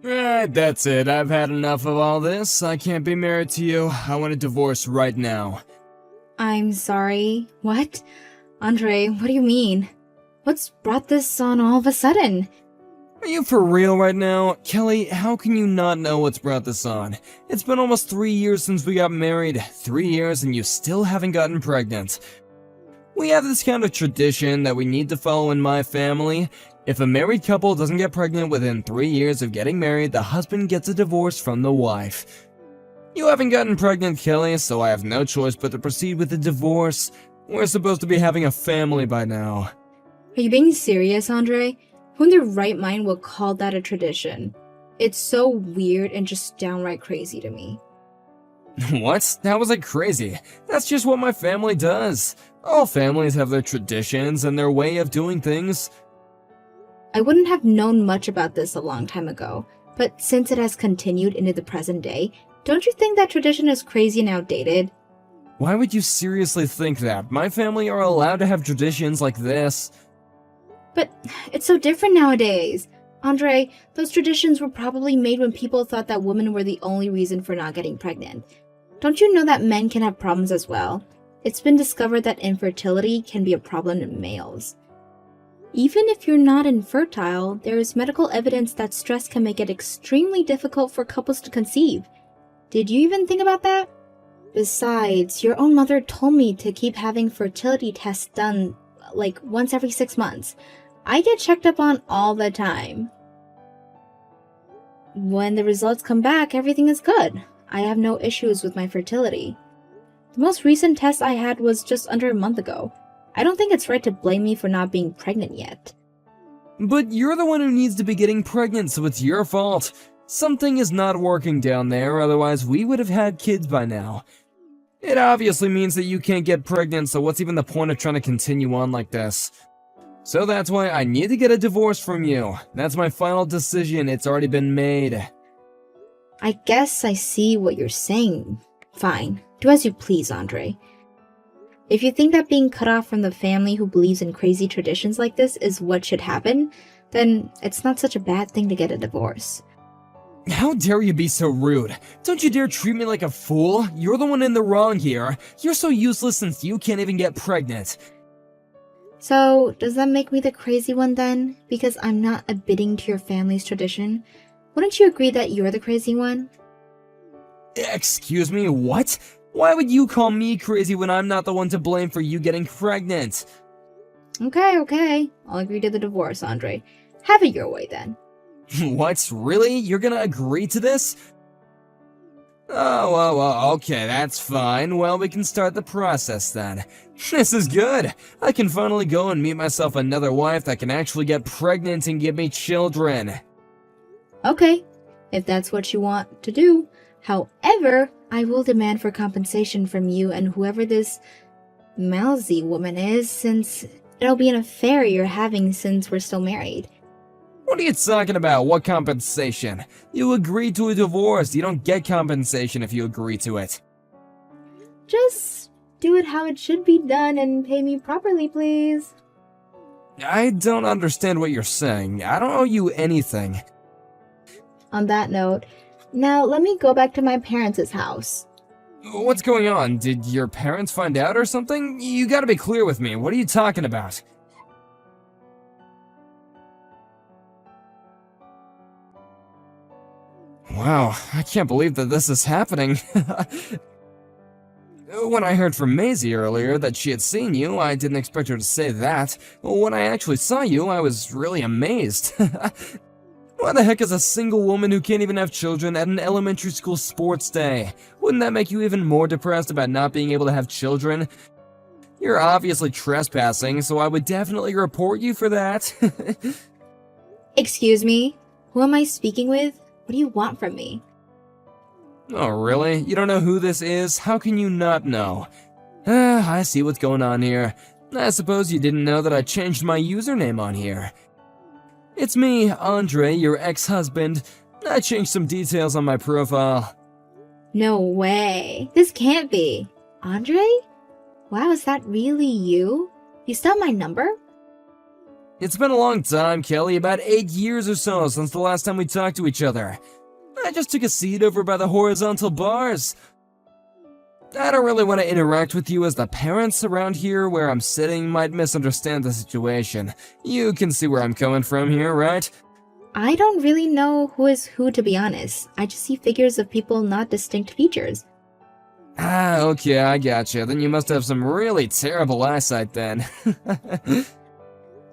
Right, that's it. I've had enough of all this. I can't be married to you. I want a divorce right now. I'm sorry. What? Andre, what do you mean? What's brought this on all of a sudden? Are you for real right now? Kelly, how can you not know what's brought this on? It's been almost 3 years since we got married. 3 years and you still haven't gotten pregnant. We have this kind of tradition that we need to follow in my family. If a married couple doesn't get pregnant within 3 years of getting married, the husband gets a divorce from the wife. You haven't gotten pregnant, Kelly, so I have no choice but to proceed with the divorce. We're supposed to be having a family by now. Are you being serious, Andre? Who in their right mind would call that a tradition? It's so weird and just downright crazy to me. What? That was like crazy. That's just what my family does. All families have their traditions and their way of doing things. I wouldn't have known much about this a long time ago, but since it has continued into the present day, don't you think that tradition is crazy and outdated? Why would you seriously think that? My family are allowed to have traditions like this. But it's so different nowadays. Andre, those traditions were probably made when people thought that women were the only reason for not getting pregnant. Don't you know that men can have problems as well? It's been discovered that infertility can be a problem in males. Even if you're not infertile, there is medical evidence that stress can make it extremely difficult for couples to conceive. Did you even think about that? Besides, your own mother told me to keep having fertility tests done like once every 6 months. I get checked up on all the time. When the results come back, everything is good. I have no issues with my fertility. The most recent test I had was just under a month ago. I don't think it's right to blame me for not being pregnant yet. But you're the one who needs to be getting pregnant, so it's your fault. Something is not working down there, otherwise we would have had kids by now. It obviously means that you can't get pregnant, so what's even the point of trying to continue on like this? So that's why I need to get a divorce from you. That's my final decision, it's already been made. I guess I see what you're saying. Fine, do as you please, Andre. If you think that being cut off from the family who believes in crazy traditions like this is what should happen, then it's not such a bad thing to get a divorce. How dare you be so rude? Don't you dare treat me like a fool. You're the one in the wrong here. You're so useless since you can't even get pregnant. So, does that make me the crazy one then? Because I'm not abiding to your family's tradition? Wouldn't you agree that you're the crazy one? Excuse me, what? Why would you call me crazy when I'm not the one to blame for you getting pregnant? Okay. I'll agree to the divorce, Andre. Have it your way then. What? Really? You're gonna agree to this? Oh, okay, that's fine. Well, we can start the process then. This is good. I can finally go and meet myself another wife that can actually get pregnant and give me children. Okay, if that's what you want to do. However, I will demand for compensation from you and whoever this Malzy woman is, since it'll be an affair you're having since we're still married. What are you talking about? What compensation? You agreed to a divorce. You don't get compensation if you agree to it. Just do it how it should be done and pay me properly, please. I don't understand what you're saying. I don't owe you anything. On that note, now let me go back to my parents' house. What's going on? Did your parents find out or something? You gotta be clear with me. What are you talking about? Wow, I can't believe that this is happening. When I heard from Maisie earlier that she had seen you, I didn't expect her to say that. When I actually saw you, I was really amazed. Why the heck is a single woman who can't even have children at an elementary school sports day? Wouldn't that make you even more depressed about not being able to have children? You're obviously trespassing, so I would definitely report you for that. Excuse me? Who am I speaking with? What do you want from me? Oh, really? You don't know who this is? How can you not know? I see what's going on here. I suppose you didn't know that I changed my username on here. It's me, Andre, your ex-husband. I changed some details on my profile. No way. This can't be. Andre? Wow, is that really you? You still have my number? It's been a long time, Kelly, about 8 years or so since the last time we talked to each other. I just took a seat over by the horizontal bars. I don't really want to interact with you as the parents around here where I'm sitting might misunderstand the situation. You can see where I'm coming from here, right? I don't really know who is who, to be honest. I just see figures of people, not distinct features. Ah, okay, I gotcha. Then you must have some really terrible eyesight then.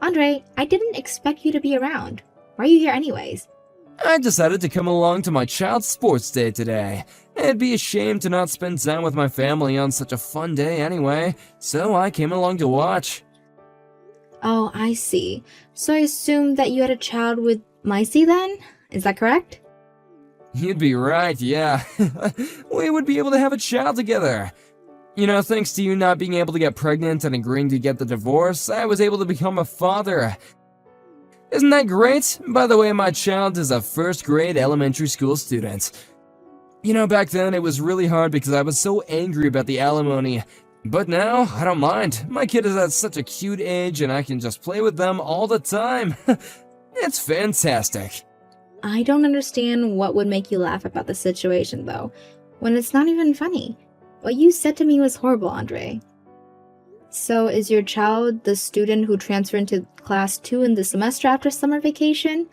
Andre, I didn't expect you to be around. Why are you here anyways? I decided to come along to my child's sports day today. It'd be a shame to not spend time with my family on such a fun day anyway, so I came along to watch. Oh, I see. So I assume that you had a child with Maisie then? Is that correct? You'd be right, yeah. We would be able to have a child together. You know, thanks to you not being able to get pregnant and agreeing to get the divorce, I was able to become a father. Isn't that great? By the way, my child is a first-grade elementary school student. You know, back then it was really hard because I was so angry about the alimony. But now, I don't mind. My kid is at such a cute age and I can just play with them all the time. It's fantastic. I don't understand what would make you laugh about the situation, though, when it's not even funny. What you said to me was horrible, Andre. So, is your child the student who transferred into class 2 in the semester after summer vacation?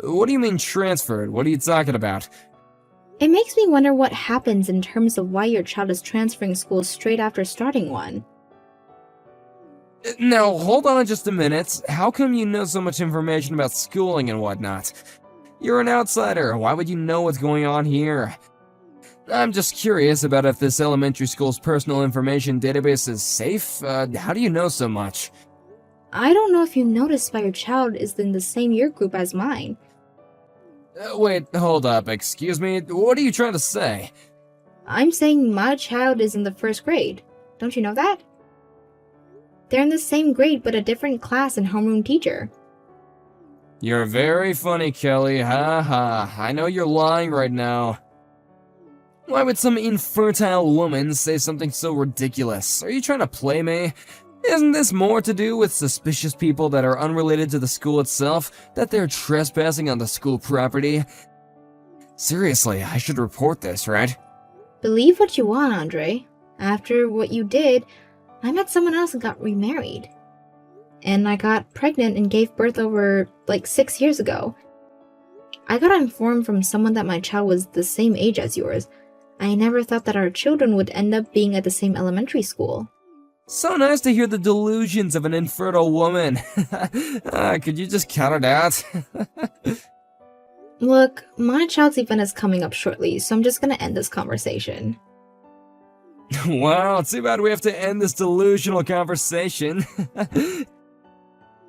What do you mean transferred? What are you talking about? It makes me wonder what happens in terms of why your child is transferring schools straight after starting one. Now, hold on just a minute. How come you know so much information about schooling and whatnot? You're an outsider. Why would you know what's going on here? I'm just curious about if this elementary school's personal information database is safe. How do you know so much? I don't know if you noticed why your child is in the same year group as mine. Wait, hold up. Excuse me? What are you trying to say? I'm saying my child is in the first grade. Don't you know that? They're in the same grade but a different class and homeroom teacher. You're very funny, Kelly. Ha ha. I know you're lying right now. Why would some infertile woman say something so ridiculous? Are you trying to play me? Isn't this more to do with suspicious people that are unrelated to the school itself, that they're trespassing on the school property? Seriously, I should report this, right? Believe what you want, Andre. After what you did, I met someone else and got remarried. And I got pregnant and gave birth over, 6 years ago. I got informed from someone that my child was the same age as yours. I never thought that our children would end up being at the same elementary school. So nice to hear the delusions of an infertile woman. Could you just cut it out? Look, my child's event is coming up shortly, so I'm just gonna end this conversation. Wow, too bad we have to end this delusional conversation.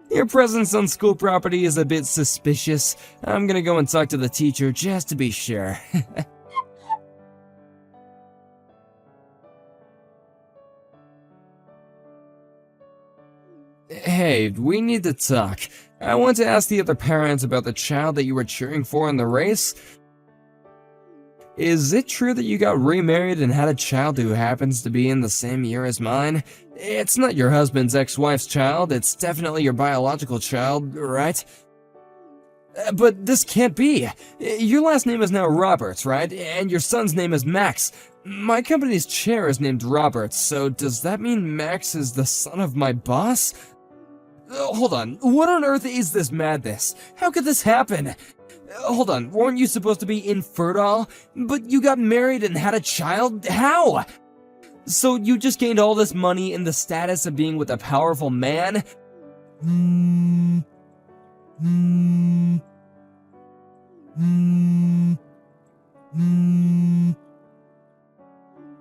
Your presence on school property is a bit suspicious. I'm gonna go and talk to the teacher just to be sure. Hey, we need to talk. I want to ask the other parents about the child that you were cheering for in the race. Is it true that you got remarried and had a child who happens to be in the same year as mine? It's not your husband's ex-wife's child, it's definitely your biological child, right? But this can't be. Your last name is now Roberts, right? And your son's name is Max. My company's chair is named Roberts, so does that mean Max is the son of my boss? Hold on, what on earth is this madness? How could this happen? Hold on, weren't you supposed to be infertile? But you got married and had a child? How? So you just gained all this money and the status of being with a powerful man?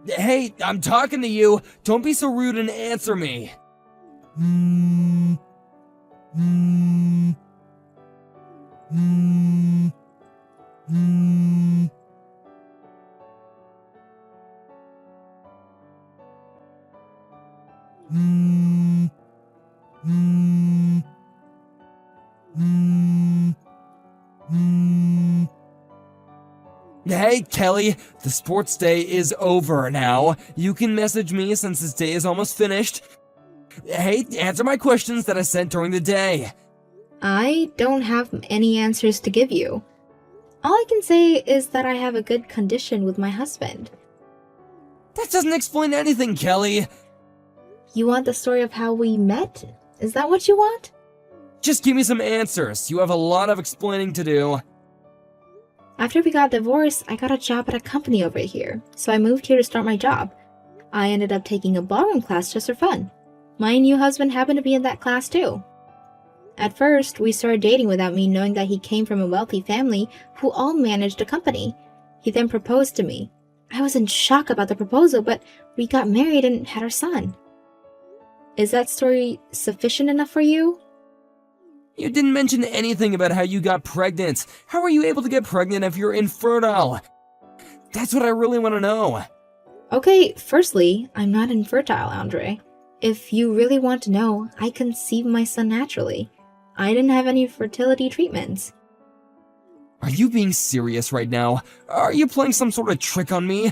Hey, I'm talking to you. Don't be so rude and answer me. Hey, Kelly, the sports day is over now. You can message me since this day is almost finished. Hey, answer my questions that I sent during the day. I don't have any answers to give you. All I can say is that I have a good condition with my husband. That doesn't explain anything, Kelly. You want the story of how we met? Is that what you want? Just give me some answers. You have a lot of explaining to do. After we got divorced, I got a job at a company over here, so I moved here to start my job. I ended up taking a ballroom class just for fun. My new husband happened to be in that class too. At first, we started dating without me knowing that he came from a wealthy family who all managed a company. He then proposed to me. I was in shock about the proposal, but we got married and had our son. Is that story sufficient enough for you? You didn't mention anything about how you got pregnant. How are you able to get pregnant if you're infertile? That's what I really want to know. Okay, firstly, I'm not infertile, Andre. If you really want to know, I conceived my son naturally. I didn't have any fertility treatments. Are you being serious right now? Are you playing some sort of trick on me?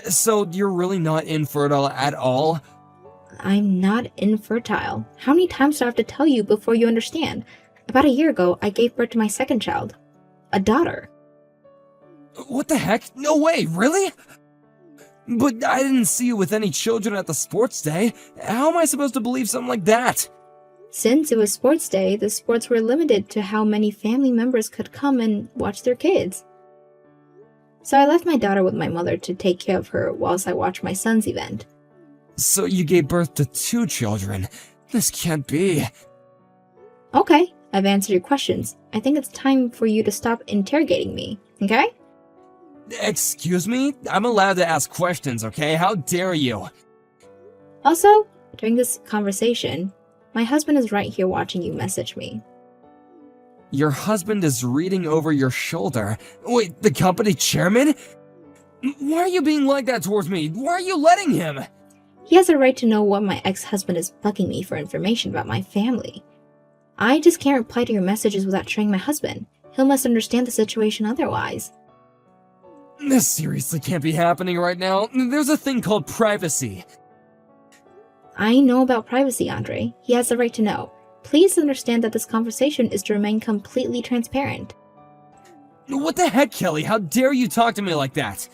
So you're really not infertile at all? I'm not infertile. How many times do I have to tell you before you understand? About a year ago, I gave birth to my second child. A daughter. What the heck? No way, really? But I didn't see you with any children at the sports day. How am I supposed to believe something like that? Since it was sports day, the sports were limited to how many family members could come and watch their kids. So I left my daughter with my mother to take care of her whilst I watched my son's event. So you gave birth to 2 children. This can't be. Okay, I've answered your questions. I think it's time for you to stop interrogating me, okay? Excuse me? I'm allowed to ask questions, okay? How dare you? Also, during this conversation, my husband is right here watching you message me. Your husband is reading over your shoulder. Wait, the company chairman? Why are you being like that towards me? Why are you letting him? He has a right to know what my ex-husband is bugging me for information about my family. I just can't reply to your messages without showing my husband. He'll must understand the situation otherwise. This seriously can't be happening right now. There's a thing called privacy. I know about privacy, Andre. He has the right to know. Please understand that this conversation is to remain completely transparent. What the heck, Kelly? How dare you talk to me like that?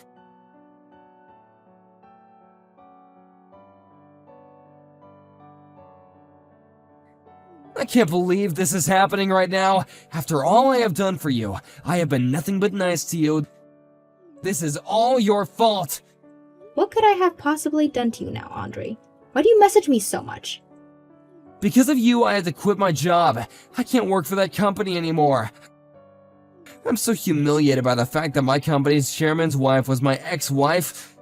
I can't believe this is happening right now. After all I have done for you, I have been nothing but nice to you. This is all your fault. What could I have possibly done to you now, Andre? Why do you message me so much? Because of you, I had to quit my job. I can't work for that company anymore. I'm so humiliated by the fact that my company's chairman's wife was my ex-wife.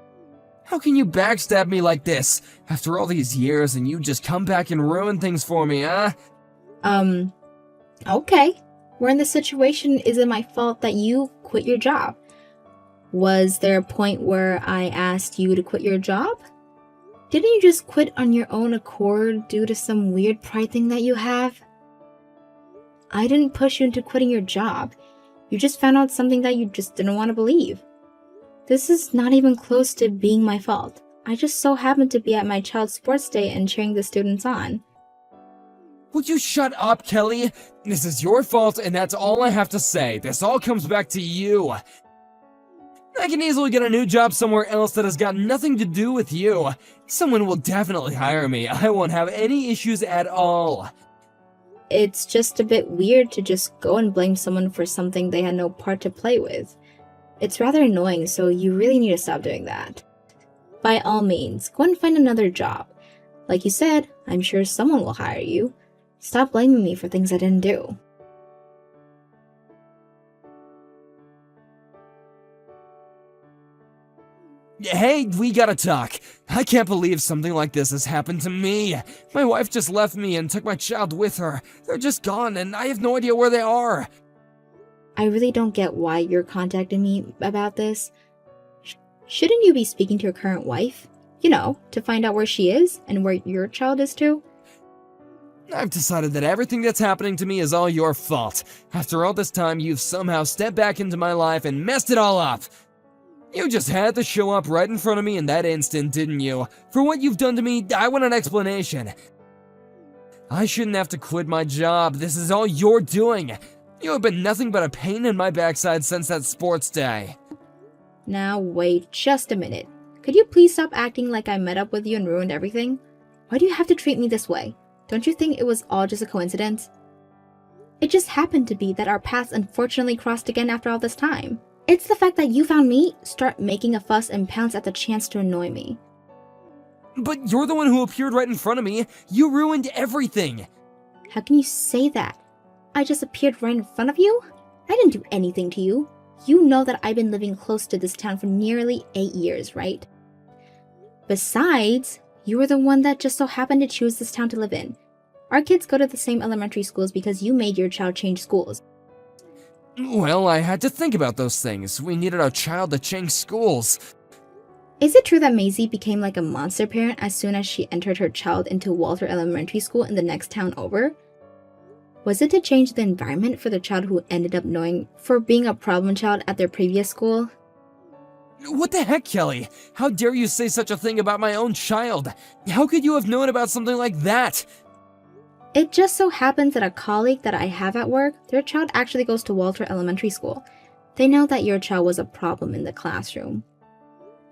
How can you backstab me like this? After all these years and you just come back and ruin things for me, huh? Okay. We're in this situation. Is it my fault that you quit your job? Was there a point where I asked you to quit your job? Didn't you just quit on your own accord due to some weird pride thing that you have? I didn't push you into quitting your job. You just found out something that you just didn't want to believe. This is not even close to being my fault. I just so happened to be at my child's sports day and cheering the students on. Would you shut up, Kelly? This is your fault and that's all I have to say. This all comes back to you. I can easily get a new job somewhere else that has got nothing to do with you. Someone will definitely hire me. I won't have any issues at all. It's just a bit weird to just go and blame someone for something they had no part to play with. It's rather annoying, so you really need to stop doing that. By all means, go and find another job. Like you said, I'm sure someone will hire you. Stop blaming me for things I didn't do. Hey, we gotta talk. I can't believe something like this has happened to me. My wife just left me and took my child with her. They're just gone and I have no idea where they are. I really don't get why you're contacting me about this. Shouldn't you be speaking to your current wife? You know, to find out where she is and where your child is too? I've decided that everything that's happening to me is all your fault. After all this time, you've somehow stepped back into my life and messed it all up. You just had to show up right in front of me in that instant, didn't you? For what you've done to me, I want an explanation. I shouldn't have to quit my job. This is all you're doing. You have been nothing but a pain in my backside since that sports day. Now wait just a minute. Could you please stop acting like I met up with you and ruined everything? Why do you have to treat me this way? Don't you think it was all just a coincidence? It just happened to be that our paths unfortunately crossed again after all this time. It's the fact that you found me, start making a fuss, and pounce at the chance to annoy me. But you're the one who appeared right in front of me. You ruined everything. How can you say that? I just appeared right in front of you? I didn't do anything to you. You know that I've been living close to this town for nearly 8 years, right? Besides, you were the one that just so happened to choose this town to live in. Our kids go to the same elementary schools because you made your child change schools. Well, I had to think about those things. We needed our child to change schools. Is it true that Maisie became like a monster parent as soon as she entered her child into Walter Elementary School in the next town over? Was it to change the environment for the child who ended up knowing for being a problem child at their previous school? What the heck, Kelly? How dare you say such a thing about my own child? How could you have known about something like that? It just so happens that a colleague that I have at work, their child actually goes to Walter Elementary School. They know that your child was a problem in the classroom.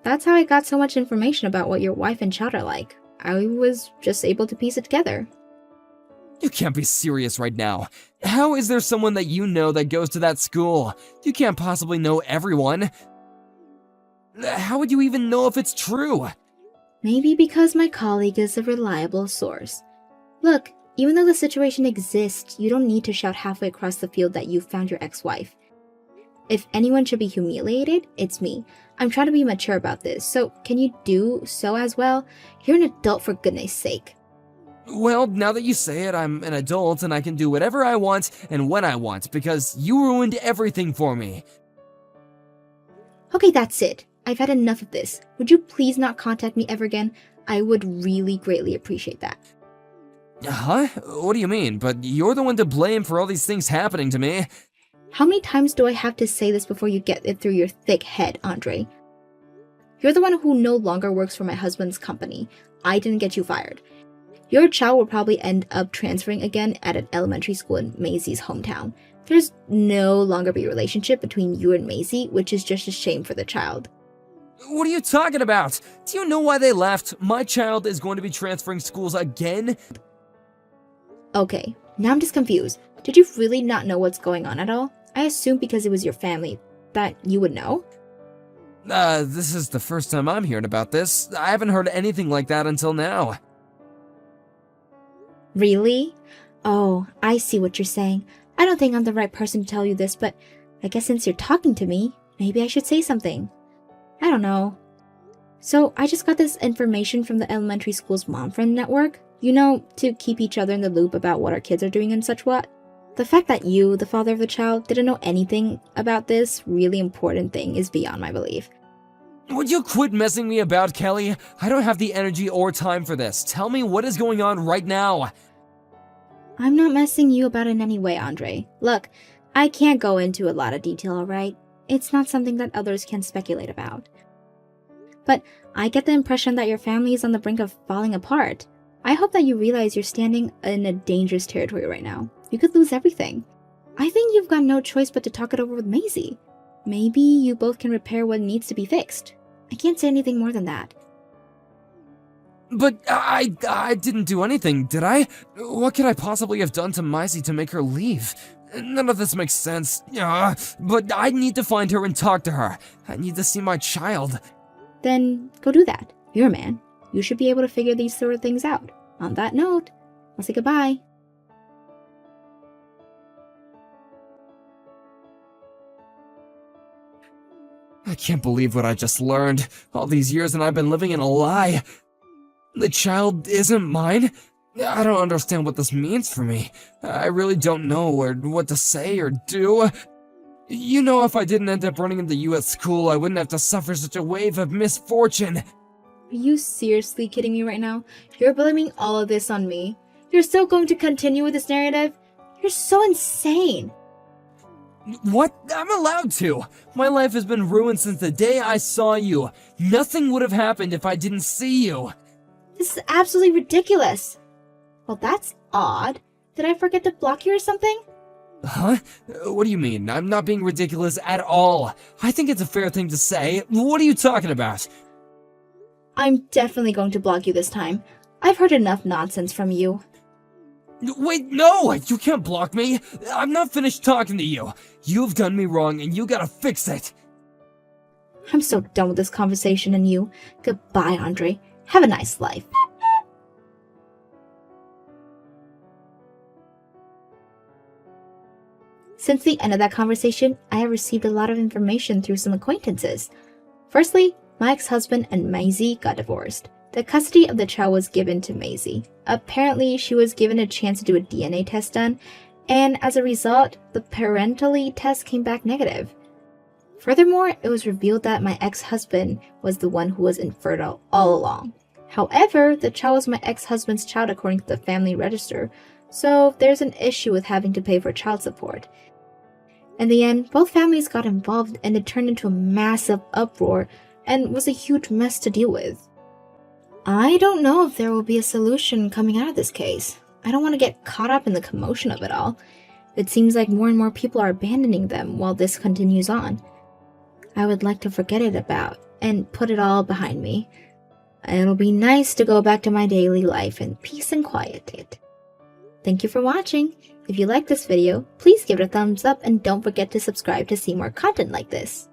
That's how I got so much information about what your wife and child are like. I was just able to piece it together. You can't be serious right now. How is there someone that you know that goes to that school? You can't possibly know everyone. How would you even know if it's true? Maybe because my colleague is a reliable source. Look, even though the situation exists, you don't need to shout halfway across the field that you found your ex-wife. If anyone should be humiliated, it's me. I'm trying to be mature about this, so can you do so as well? You're an adult, for goodness sake. Well, now that you say it, I'm an adult and I can do whatever I want and when I want because you ruined everything for me. Okay, that's it. I've had enough of this. Would you please not contact me ever again? I would really greatly appreciate that. Huh? What do you mean? But you're the one to blame for all these things happening to me. How many times do I have to say this before you get it through your thick head, Andre? You're the one who no longer works for my husband's company. I didn't get you fired. Your child will probably end up transferring again at an elementary school in Maisie's hometown. There's no longer be a relationship between you and Maisie, which is just a shame for the child. What are you talking about? Do you know why they left? My child is going to be transferring schools again? Okay, now I'm just confused. Did you really not know what's going on at all? I assumed because it was your family that you would know. This is the first time I'm hearing about this. I haven't heard anything like that until now. Really? Oh, I see what you're saying. I don't think I'm the right person to tell you this, but I guess since you're talking to me, maybe I should say something. I don't know. So I just got this information from the elementary school's mom friend network. You know, to keep each other in the loop about what our kids are doing and such what. The fact that you, the father of the child, didn't know anything about this really important thing is beyond my belief. Would you quit messing me about, Kelly? I don't have the energy or time for this. Tell me what is going on right now. I'm not messing you about in any way, Andre. Look, I can't go into a lot of detail, alright? It's not something that others can speculate about. But I get the impression that your family is on the brink of falling apart. I hope that you realize you're standing in a dangerous territory right now. You could lose everything. I think you've got no choice but to talk it over with Maisie. Maybe you both can repair what needs to be fixed. I can't say anything more than that. But I didn't do anything, did I? What could I possibly have done to Maisie to make her leave? None of this makes sense. But I need to find her and talk to her. I need to see my child. Then go do that. You're a man. You should be able to figure these sort of things out. On that note, I'll say goodbye. I can't believe what I just learned. All these years and I've been living in a lie. The child isn't mine? I don't understand what this means for me. I really don't know what to say or do. You know, if I didn't end up running into you at school, I wouldn't have to suffer such a wave of misfortune. Are you seriously kidding me right now? You're blaming all of this on me. You're still going to continue with this narrative? You're so insane. What? I'm allowed to. My life has been ruined since the day I saw you. Nothing would have happened if I didn't see you. This is absolutely ridiculous. Well, that's odd. Did I forget to block you or something? Huh? What do you mean? I'm not being ridiculous at all. I think it's a fair thing to say. What are you talking about? I'm definitely going to block you this time. I've heard enough nonsense from you. Wait, no! You can't block me! I'm not finished talking to you! You've done me wrong and you gotta fix it! I'm so done with this conversation and you. Goodbye, Andre. Have a nice life. Since the end of that conversation, I have received a lot of information through some acquaintances. Firstly, my ex-husband and Maisie got divorced. The custody of the child was given to Maisie. Apparently, she was given a chance to do a DNA test done, and as a result, the parentally test came back negative. Furthermore, it was revealed that my ex-husband was the one who was infertile all along. However, the child was my ex-husband's child according to the family register, so there's an issue with having to pay for child support. In the end, both families got involved and it turned into a massive uproar and was a huge mess to deal with. I don't know if there will be a solution coming out of this case. I don't want to get caught up in the commotion of it all. It seems like more and more people are abandoning them while this continues on. I would like to forget it about and put it all behind me. It'll be nice to go back to my daily life in peace and quiet. Thank you for watching. If you like this video, please give it a thumbs up and don't forget to subscribe to see more content like this.